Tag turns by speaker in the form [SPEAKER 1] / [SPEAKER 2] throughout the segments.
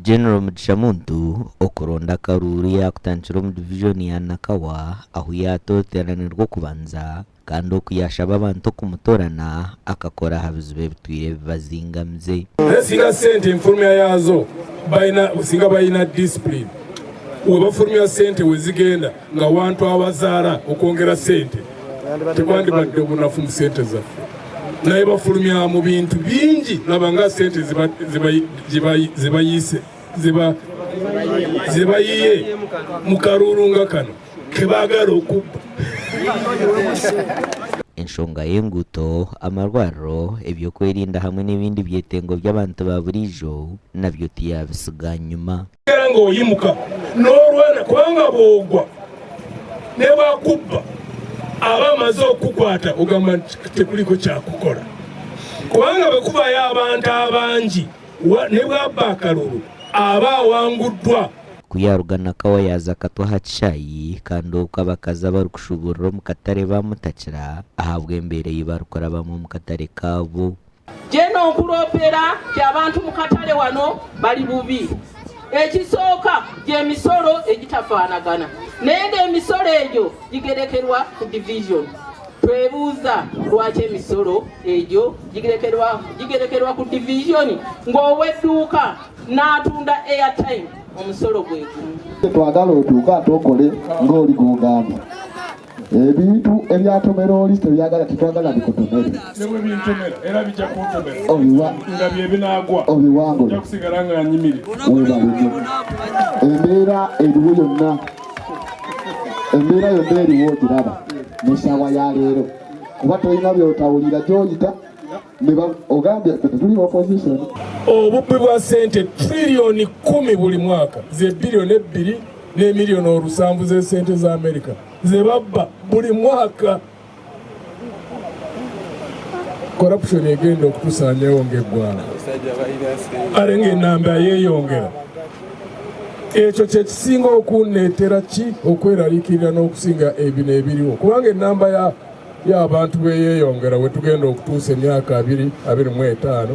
[SPEAKER 1] General Mugishamuntu okuronda Karuri yakutangira mu division ya Nakawa aho yatoteranirwa kubanza kandi okuyashaba abantu kumutorana akakora habizibe bitwire bibazingamze
[SPEAKER 2] singa sente infurumya yazo singa bayina discipline webafurumya sente wezigenda nga wantu abazaala okwongera sente tekwandibadde obunafu mu sente zaffe naye bafulumya mu bintu bingi labanga sente zibayiye mu Karuru nga kano kebaagala okubba
[SPEAKER 1] enshonga y'enguto amarwariro ebyokwerinda hamwe n'ebindi byetengo by'abantu ba burijo nabyo tiyabisiga nyuma
[SPEAKER 2] era ng'oyimuka n'olwana kubanga bwogwa ne bwakubba aba amaze okukwata ogamba tekuliko kyakukola kubanga bwekubayo abantu abangi ne bwabba akalulu aba awanguddwa
[SPEAKER 1] kuyarugana Kawa yaza katwaha chayi kandi ukabakaza bari kushuburira mu katare bamutakira ahabwa embere yibarukora bamwe mu katare kabo
[SPEAKER 3] jeno nkulopera ky'abantu mu katare wano bali bubi ekisooka gy'emisolo egitafaanagana naye ng'emisolo egyo gigerekerwa ku division twebuuza lwaki emisolo egyo gigerekerwa ku division ng'owedduuka n'atunda airtime omusolo gwe
[SPEAKER 4] twagala otuuka atokole ng'oli gugamba ebintu ebyatomera oli tebyagala tetwagala bikutomere
[SPEAKER 2] nebwe bintomera era bijja kuntomera nga bye binaagwa
[SPEAKER 4] obiwangula
[SPEAKER 2] ojja kusigala nga nyimiri
[SPEAKER 4] webaleke embeera eriwo yonna eriwo giraba n'essaawa ya leero kuba tolina byotawulira gy'oyita ogambye tuli opposition
[SPEAKER 2] obubbi bwa sente triliyoni 10 buli mwaka ze biliyoni 2 ne miliyoni 7 ze sente za Amerika ze babba buli mwaka corruption egenda okutusanyawo ng'eggwanga ale ng'enamba yeeyongera ekyo kye kisinga okunneetera ki okweraliikirira n'okusinga ebino ebiriwo kubanga enamba y'abantu beyeeyongera we tugenda okutuusa emyaka 25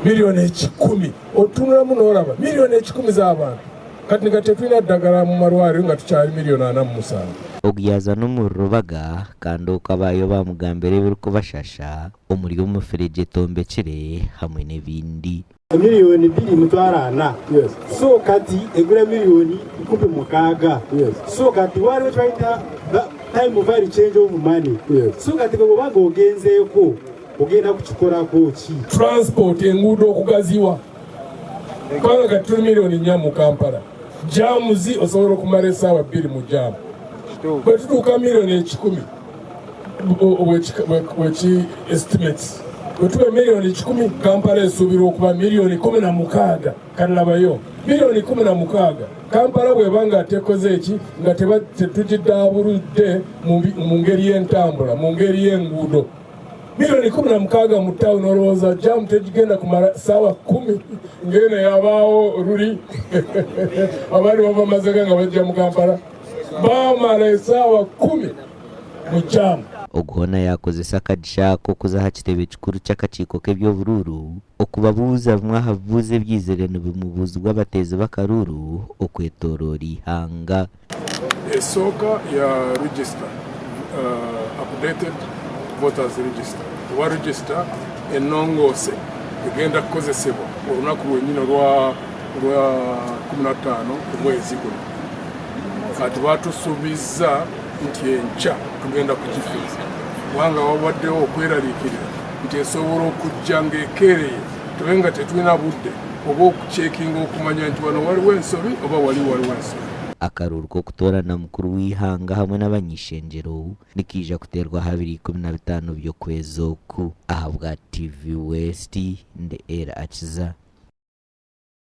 [SPEAKER 2] miliyoni 10 otunulamu n'olaba miliyoni 10 z'abantu kati nga tetulina ddagala mu malwaliro nga tukyali miliyoni 47
[SPEAKER 1] okuyaza n'omurubaga kandi okabayo bamugambira ebirikubashasha omuli omufereje etombekere hamwe n'ebindi
[SPEAKER 5] miliyoni 2.4 so kati egula miliyoni 16 so kati waliwo twaita time of value change of money so kati bwobanga ogenzeeko ogenda kukikolako ki
[SPEAKER 2] transport enguudo okugaziwa kubanga kati tuli miliyoni 4 mu Kampala jamuzi osobola okumala essaawa 2 mu jamu bwe tutuuka miliyoni 10 weki estimates bwe tuba miliyoni 10 Kampala esuubirwa okuba miliyoni 16 kalabayo miliyoni 16 Kampala bwebanga atekoze eki nga tetugiddaabuludde mu ngeri y'entambula mu ngeri y'enguudo miliyoni 16 mu ttawuni olowooza jamu tegigenda kumala ssaawa 10 ng'eno yabaawo luli abaali bava Masaka nga bajja mu Kampala baamala essaawa 10 mu jamu
[SPEAKER 1] oguhona yakozesa akadisha k'okuzaha kitebe kikuru ky'akakiiko k'ebyobururu okubabuuza mwahabuuza ebyizere nibimubuuzibwa abateezi b'akaruru okwetooroora ihanga
[SPEAKER 2] esooka ya register updated voters register oba register ennongoose egenda kukozesebwa olunaku lwennyini olwa 15 omwezi guno kati batusuubizza nti enkya tugenda kugifiiza kubanga wabaddewo okweraliikirira nti esobola okujja ng'ekeereye tube nga tetulina budde oba okucekinga okumanya nti wano waliwo ensobi oba waliwo ensobi
[SPEAKER 1] akaruru k'okutoorana mukuru w'ihanga hamwe n'abanyishengyero nikiija kuteerwa 2015 by'okwezi oku ahabwa TV West nde era akiza